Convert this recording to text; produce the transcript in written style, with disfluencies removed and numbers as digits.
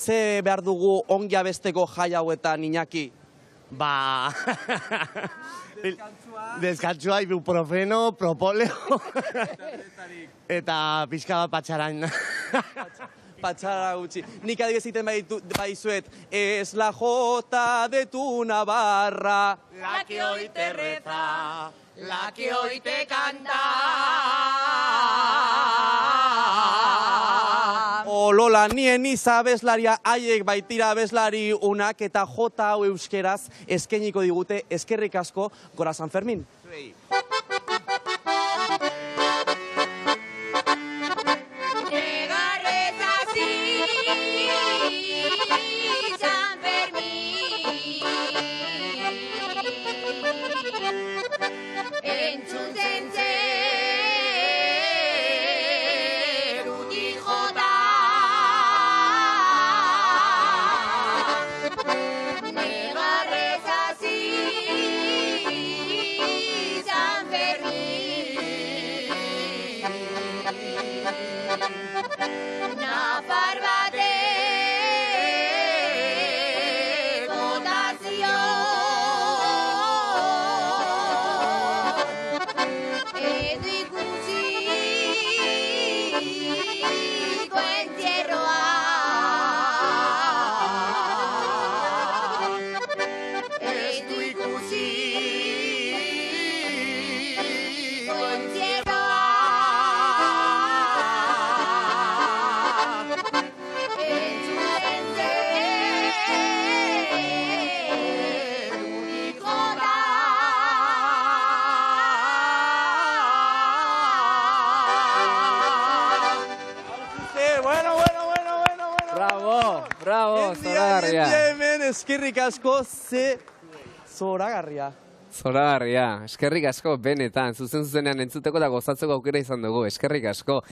Ze behar dugu ongi abesteko jai hauetan, Iñaki? Ba... Deskantzua, ibuprofeno, propoleo... eta pixka bat patxarain. Patxara gutxi. Nik adibidez egiten baizuet, es la jota de tu Navarra. La que hoy te reza, la que hoy te canta. Lola, nien abeslaria haiek baitira abeslari unak eta jota hau euskeraz eskeniko digute. Eskerrik asko, Gora San Fermin. Nafar bate botazio edo ikusiko entierroa edo ikusiko entierroa. Bravo, zoragarria. Hemen, eskerrik asko, ze zoragarria. Zoragarria, eskerrik asko benetan, zuzenean entzuteko eta gozatzeko aukera izan dugu, eskerrik asko.